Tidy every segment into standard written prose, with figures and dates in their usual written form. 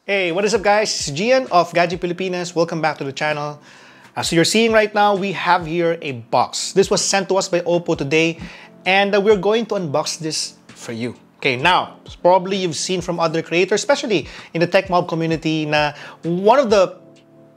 Hey, what is up guys? It's Gian of Gadget Pilipinas. Welcome back to the channel. So you're seeing right now, we have here a box. This was sent to us by OPPO today, and we're going to unbox this for you. Okay, now, probably you've seen from other creators, especially in the tech mob community, na one of the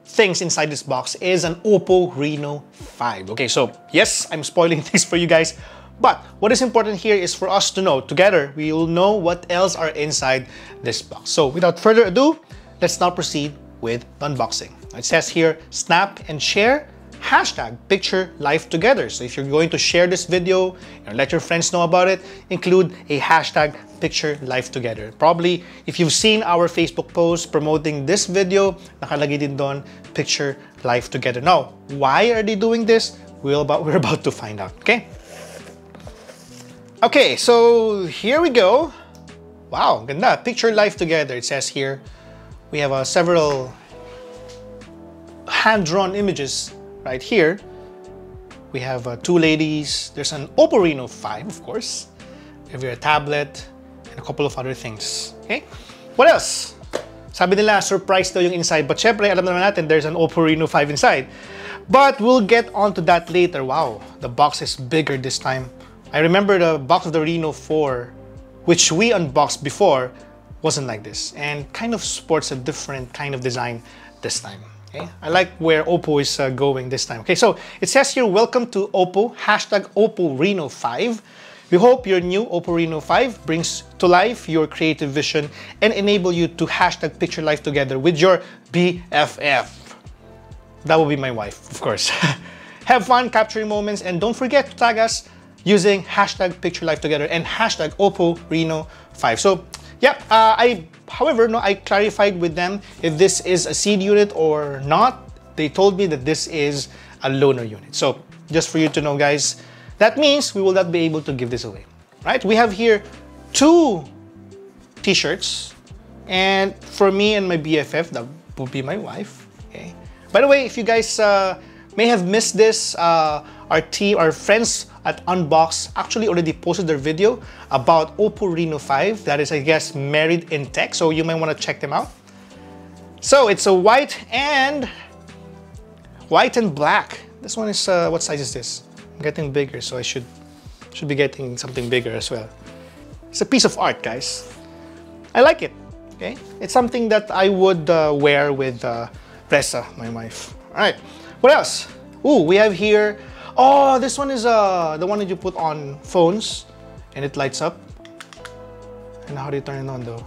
things inside this box is an OPPO Reno 5. Okay, so yes, I'm spoiling things for you guys, but what is important here is for us to know, together, we will know what else are inside this box. So without further ado, let's now proceed with the unboxing. It says here, snap and share, hashtag picture life together. So if you're going to share this video and let your friends know about it, include a hashtag picture life together. Probably, if you've seen our Facebook post promoting this video, nakalagay din doon, picture life together. Now, why are they doing this? We're about to find out, okay? Okay, so here we go. Wow, ganda. Picture life together. It says here, we have several hand-drawn images right here. We have two ladies. There's an OPPO Reno 5, of course. We have a tablet and a couple of other things. Okay, what else? Sabi nila, surprise daw yung inside. But syempre, alam naman natin, there's an OPPO Reno 5 inside. But we'll get onto that later. Wow, the box is bigger this time. I remember the box of the Reno 4, which we unboxed before, wasn't like this. And kind of sports a different kind of design this time. Okay? I like where OPPO is going this time. Okay, so it says here, welcome to OPPO, hashtag OPPO Reno 5. We hope your new OPPO Reno 5 brings to life your creative vision and enable you to hashtag picture life together with your BFF. That will be my wife, of course. Have fun capturing moments and don't forget to tag us using hashtag picture life together and hashtag OPPO Reno 5. So, yeah, however, I clarified with them if this is a seed unit or not. They told me that this is a loaner unit. So, just for you to know, guys, that means we will not be able to give this away, right? We have here two t-shirts, and for me and my BFF, that would be my wife. Okay. By the way, if you guys may have missed this, our friends at Unbox actually already posted their video about OPPO Reno 5. That is, I guess, married in tech, so you might want to check them out. So it's a white and black. This one is what size is this? I'm getting bigger, so I should be getting something bigger as well. It's a piece of art, guys. I like it. Okay, it's something that I would wear with Ressa, my wife. All right, what else? Ooh, we have here. Oh, this one is the one that you put on phones and it lights up. And how do you turn it on though?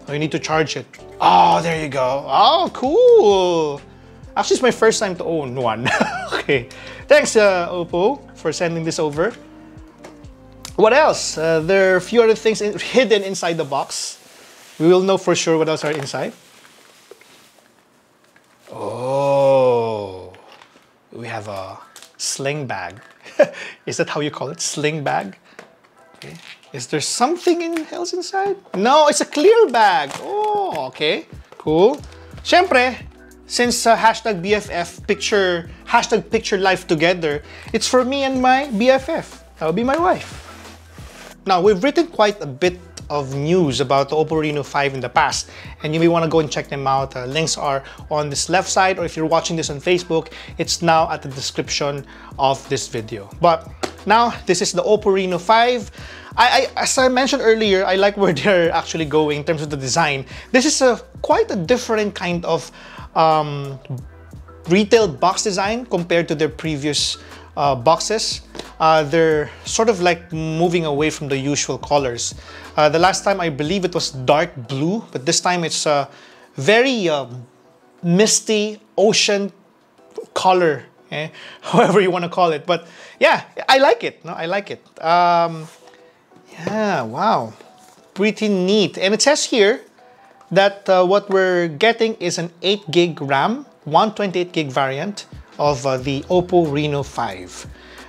Oh, you need to charge it. Oh, there you go. Oh, cool. Actually, it's my first time to own one. Okay. Thanks, OPPO, for sending this over. What else? There are a few other things hidden inside the box. We will know for sure what else are inside. Oh, we have a sling bag. Is that how you call it? Sling bag? Okay. Is there something else inside? No, it's a clear bag. Oh, okay. Cool. Syempre, since hashtag BFF, hashtag picture life together, it's for me and my BFF. That would be my wife. Now, we've written quite a bit of news about the OPPO Reno 5 in the past, and you may want to go and check them out. Links are on this left side, or if you're watching this on Facebook, it's now at the description of this video. But now, this is the OPPO Reno 5. As I mentioned earlier, I like where they're actually going in terms of the design. This is quite a different kind of retail box design compared to their previous boxes. They're sort of like moving away from the usual colors. The last time I believe it was dark blue, but this time it's a very misty ocean color, however you want to call it. But yeah, I like it. No, I like it. Yeah, wow, pretty neat. And it says here that what we're getting is an 8 gig RAM, 128 gig variant of the OPPO Reno 5.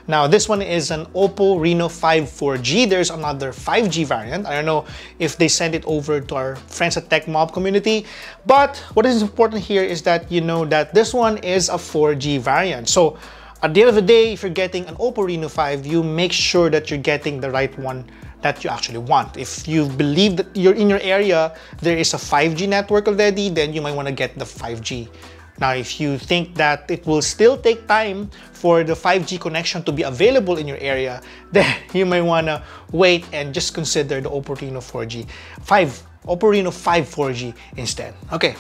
Now, this one is an OPPO Reno 5 4G. There's another 5G variant. I don't know if they sent it over to our friends at Tech Mob community. But what is important here is that you know that this one is a 4G variant. So, at the end of the day, if you're getting an OPPO Reno 5, you make sure that you're getting the right one that you actually want. If you believe that you're in your area, there is a 5G network already, then you might want to get the 5G. Now, if you think that it will still take time for the 5G connection to be available in your area, then you might want to wait and just consider the OPPO Reno 4G 5, OPPO Reno 5 4G instead. Okay,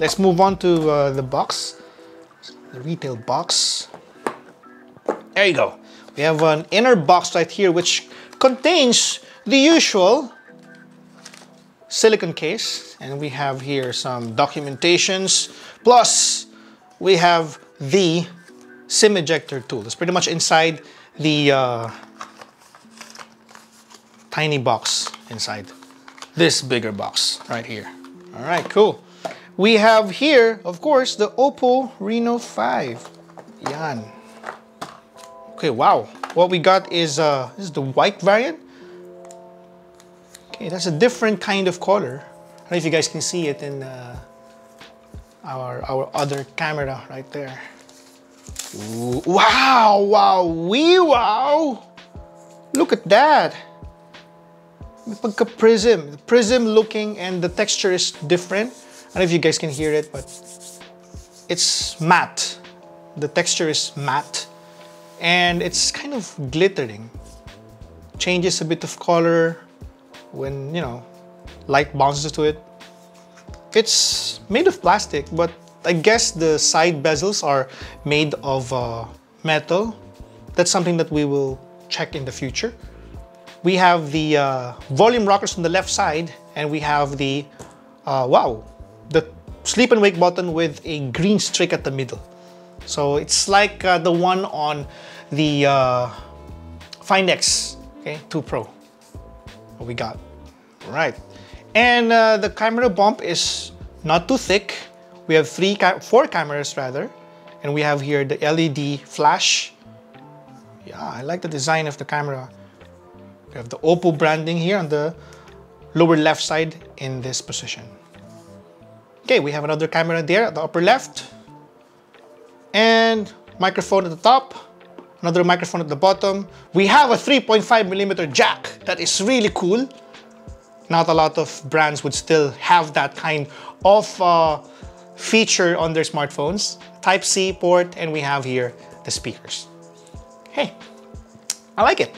let's move on to the box, the retail box. There you go. We have an inner box right here which contains the usual silicone case, and we have here some documentations, plus we have the SIM ejector tool. It's pretty much inside the tiny box inside this bigger box right here. All right, cool. We have here, of course, the OPPO Reno 5. Yan. Okay, wow. What we got is this is the white variant. Okay, that's a different kind of color. I don't know if you guys can see it in our other camera right there. Ooh, wow, wow, wow! Look at that. Pagka-prism. The prism looking, and the texture is different. I don't know if you guys can hear it, but it's matte. The texture is matte. And it's kind of glittering. Changes a bit of color when, you know, light bounces to it. It's made of plastic, but I guess the side bezels are made of metal. That's something that we will check in the future. We have the volume rockers on the left side, and we have the, wow, the sleep and wake button with a green streak at the middle. So it's like the one on the Find X, okay, 2 Pro. What we got, all right. And the camera bump is not too thick. We have 4 cameras rather, and we have here the LED flash. Yeah, I like the design of the camera. We have the OPPO branding here on the lower left side in this position. Okay, we have another camera there at the upper left. And microphone at the top, another microphone at the bottom. We have a 3.5mm jack. That is really cool. Not a lot of brands would still have that kind of feature on their smartphones. Type-C port, and we have here the speakers. Hey, I like it.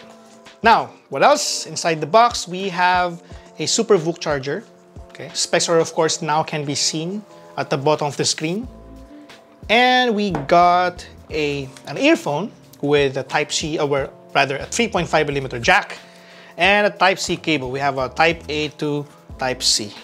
Now, what else? Inside the box, we have a SuperVOOC charger. Okay, specs are, of course, now can be seen at the bottom of the screen. And we got an earphone with a Type-C, or rather a 3.5mm jack, and a Type-C cable. We have a Type-A to Type-C.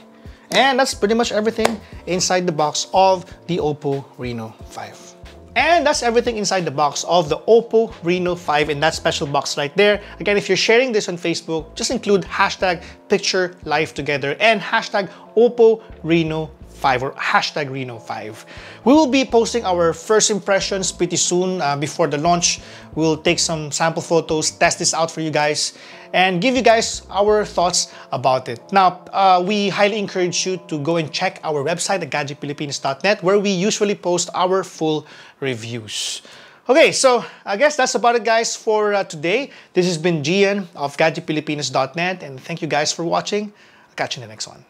And that's pretty much everything inside the box of the OPPO Reno 5. And that's everything inside the box of the OPPO Reno 5 in that special box right there. Again, if you're sharing this on Facebook, just include hashtag picture live together and hashtag OPPO Reno 5 or hashtag Reno 5. We will be posting our first impressions pretty soon before the launch. We'll take some sample photos, test this out for you guys, and give you guys our thoughts about it. Now, we highly encourage you to go and check our website at gadgetpilipinas.net, where we usually post our full reviews. Okay, so I guess that's about it, guys, for today. This has been Gian of gadgetpilipinas.net, and thank you guys for watching. I'll catch you in the next one.